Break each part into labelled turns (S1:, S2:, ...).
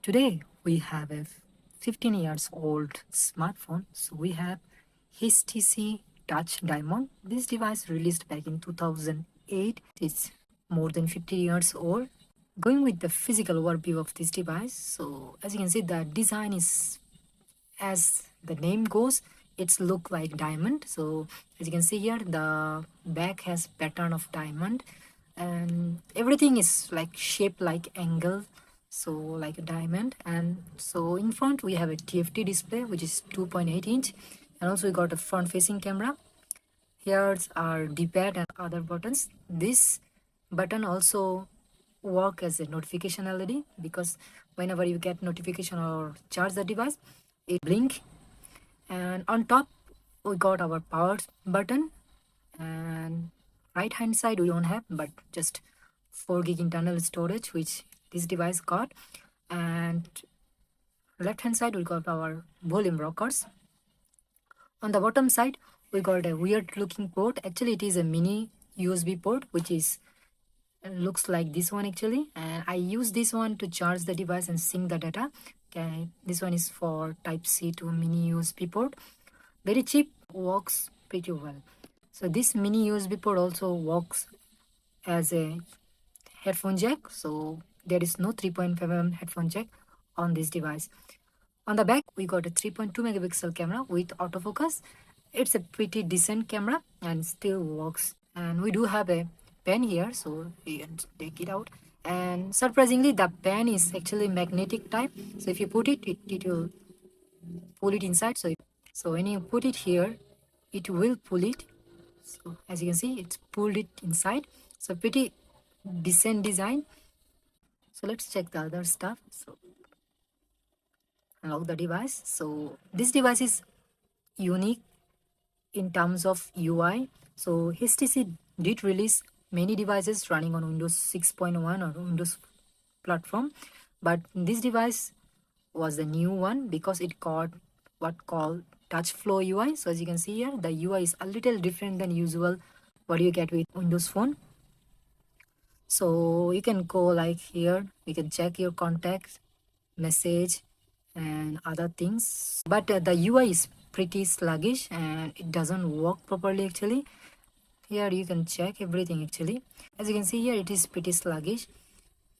S1: Today we have a 15 years old smartphone. So we have HTC Touch Diamond. This device released back in 2008. It's more than 50 years old. Going with the physical overview of this device. So as you can see, the design is, as the name goes, it's look like diamond. So as you can see here, the back has pattern of diamond and everything is like shaped like angle, so like a diamond. And so in front we have a TFT display which is 2.8 inch, and also we got a front facing camera. Here's our D-pad and other buttons. This button also work as a notification LED, because whenever you get notification or charge the device, it blink. And on top we got our power button, and right hand side we don't have, but just 4 gig internal storage which this device got. And left hand side we got our volume rockers. On the bottom side we got a weird looking port. Actually it is a mini USB port which is looks like this one actually, and I use this one to charge the device and sync the data. Okay, this one is for type C to mini USB port. Very cheap, works pretty well. So this mini USB port also works as a headphone jack, so there is no 3.5mm headphone jack on this device. On the back we got a 3.2 megapixel camera with autofocus. It's a pretty decent camera and still works. And we do have a pen here, so you can take it out. And surprisingly the pen is actually magnetic type, so if you put it, it will pull it inside. So when you put it here, it will pull it. So as you can see, it's pulled it inside. So pretty decent design. So let's check the other stuff. So unlock the device. So this device is unique in terms of UI. So HTC did release many devices running on Windows 6.1 or Windows platform, but this device was the new one because it got what called touch flow UI. So as you can see here, the UI is a little different than usual what you get with Windows Phone. So you can go like here, you can check your contacts, message and other things, but the UI is pretty sluggish and it doesn't work properly actually. Here you can check everything actually. As you can see here, it is pretty sluggish,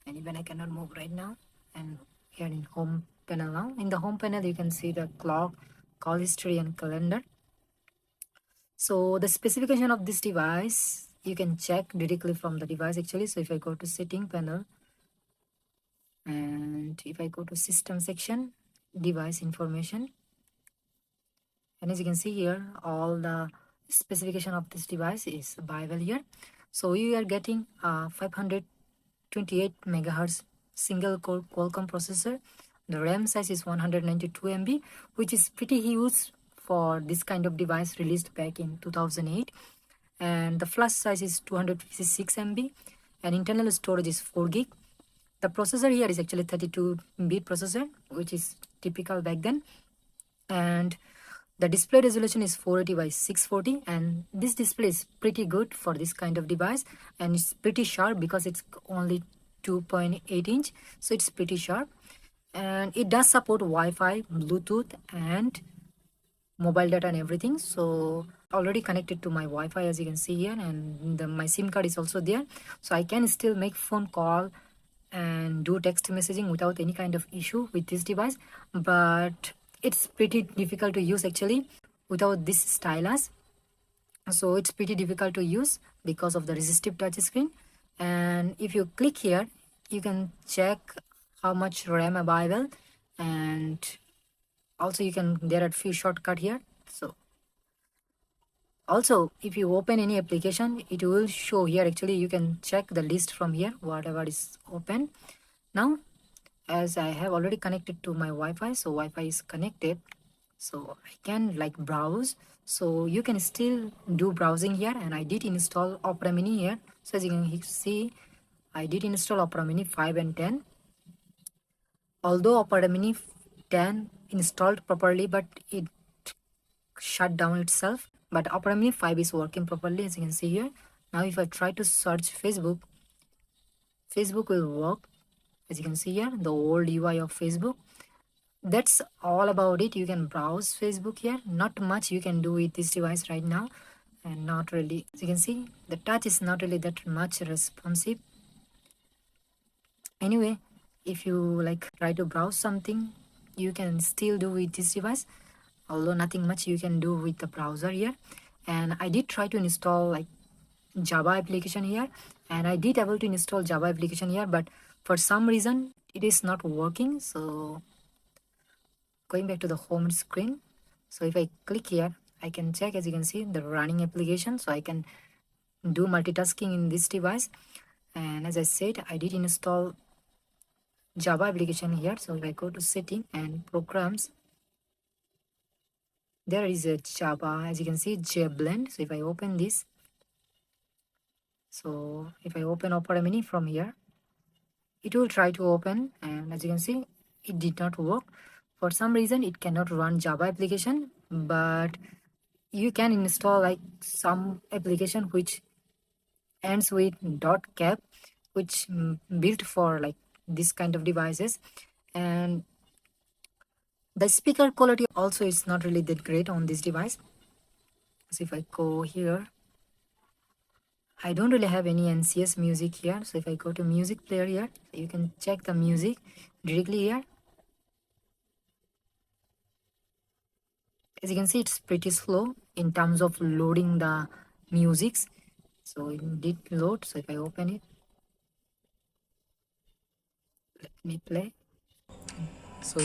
S1: and even I cannot move right now. And here in home panel now, in the home panel you can see the clock, call history and calendar. So the specification of this device you can check directly from the device actually. So if I go to setting panel and if I go to system section, device information, and as you can see here, all the specification of this device is available here. So we are getting a 528 megahertz single core Qualcomm processor. The RAM size is 192 MB, which is pretty huge for this kind of device released back in 2008. And the flash size is 256 MB, and internal storage is 4 gig. The processor here is actually 32-bit processor, which is typical back then. And the display resolution is 480 by 640, and this display is pretty good for this kind of device, and it's pretty sharp because it's only 2.8 inch, so it's pretty sharp. And it does support Wi-Fi, Bluetooth and mobile data and everything. So already connected to my Wi-Fi, as you can see here, and my SIM card is also there, so I can still make phone call and do text messaging without any kind of issue with this device. But it's pretty difficult to use actually without this stylus. So it's pretty difficult to use because of the resistive touch screen. And if you click here, you can check how much RAM available, and also you can, there are few shortcut here. So also if you open any application, it will show here actually. You can check the list from here, whatever is open. Now as I have already connected to my Wi-Fi, so Wi-Fi is connected, so I can like browse. So you can still do browsing here, and I did install Opera Mini here. So as you can see, I did install Opera Mini 5 and 10. Although Opera Mini 10 installed properly, but it shut down itself. But Opera Mini 5 is working properly, as you can see here. Now if I try to search Facebook, Facebook will work. As you can see here, the old UI of Facebook. That's all about it. You can browse Facebook here. Not much you can do with this device right now, and not really. As you can see, the touch is not really that much responsive. Anyway, if you like try to browse something, you can still do with this device, although nothing much you can do with the browser here. And I did try to install like Java application here, and I did able to install Java application here, but for some reason it is not working. So going back to the home screen, so if I click here, I can check, as you can see, the running application, so I can do multitasking in this device. And as I said, I did install Java application here. So if I go to setting and programs, there is a Java, as you can see, JBlend. So if I open this, so if I open Opera Mini from here, it will try to open, and as you can see, it did not work. For some reason it cannot run Java application, but you can install like some application which ends with .cap, which built for like this kind of devices. And the speaker quality also is not really that great on this device. So if I go here, I don't really have any NCS music here. So if I go to music player here, you can check the music directly here. As you can see, it's pretty slow in terms of loading the musics. So it did load. So if I open it, let me play. So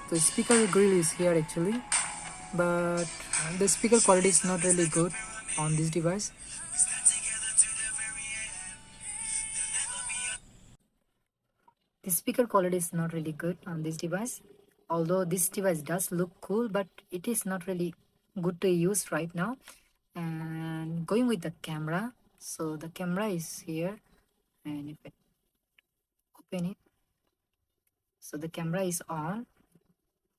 S1: the speaker grill is here actually, but the speaker quality is not really good on this device. The speaker quality is not really good on this device, although this device does look cool, but it is not really good to use right now. And going with the camera, so the camera is here, and if I open it, so the camera is on,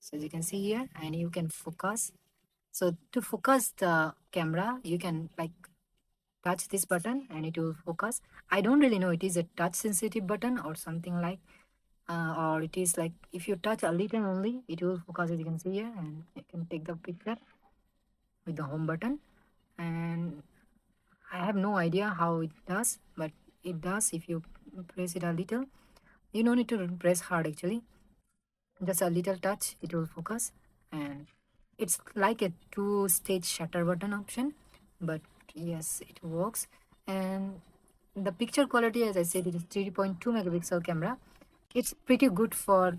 S1: so as you can see here, and you can focus. So to focus the camera, you can like touch this button and it will focus. I don't really know it is a touch sensitive button or something like, or it is like if you touch a little only, it will focus, as you can see here, and you can take the picture with the home button. And I have no idea how it does, but it does. If you press it a little, you don't need to press hard actually, just a little touch, it will focus. And it's like a two-stage shutter button option, but yes, it works. And the picture quality, as I said, it is 3.2 megapixel camera. It's pretty good for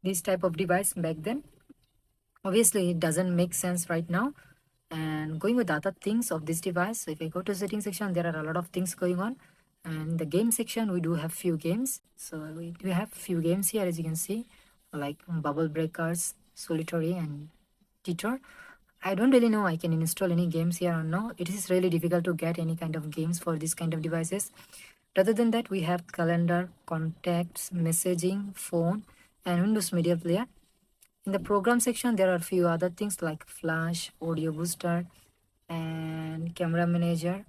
S1: this type of device back then. Obviously it doesn't make sense right now. And going with other things of this device, so if I go to settings section, there are a lot of things going on. And the game section, we do have few games. So we do have few games here, as you can see, like Bubble Breakers, Solitary, and Teeter. I don't really know I can install any games here or no. It is really difficult to get any kind of games for this kind of devices. Rather than that, we have calendar, contacts, messaging, phone, and Windows Media Player. In the program section, there are a few other things like Flash, Audio Booster, and Camera Manager.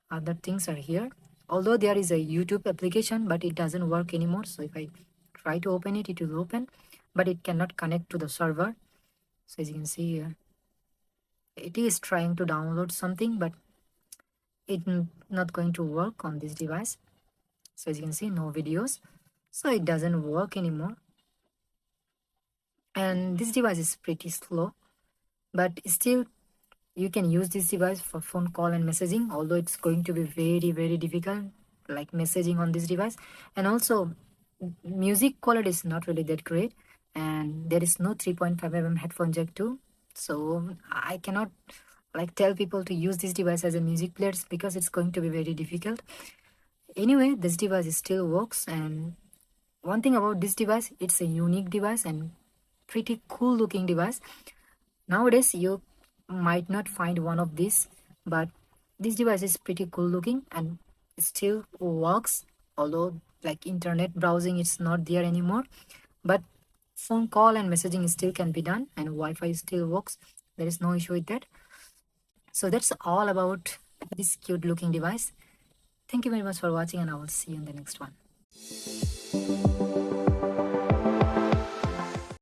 S1: Other things are here. Although there is a YouTube application, but it doesn't work anymore. So if I try to open it, it will open, but it cannot connect to the server. So as you can see here, it is trying to download something, but it's not going to work on this device. So as you can see, no videos. So it doesn't work anymore. And this device is pretty slow, but still you can use this device for phone call and messaging, although it's going to be very difficult, like messaging on this device. And also music quality is not really that great, and there is no 3.5mm headphone jack too. So I cannot like tell people to use this device as a music player because it's going to be very difficult. Anyway, this device still works. And one thing about this device, it's a unique device and pretty cool looking device. Nowadays you might not find one of these, but this device is pretty cool looking and still works, although like internet browsing it's not there anymore, but phone call and messaging still can be done, and Wi-Fi still works. There is no issue with that. So that's all about this cute looking device. Thank you very much for watching, and I will see you in the next one.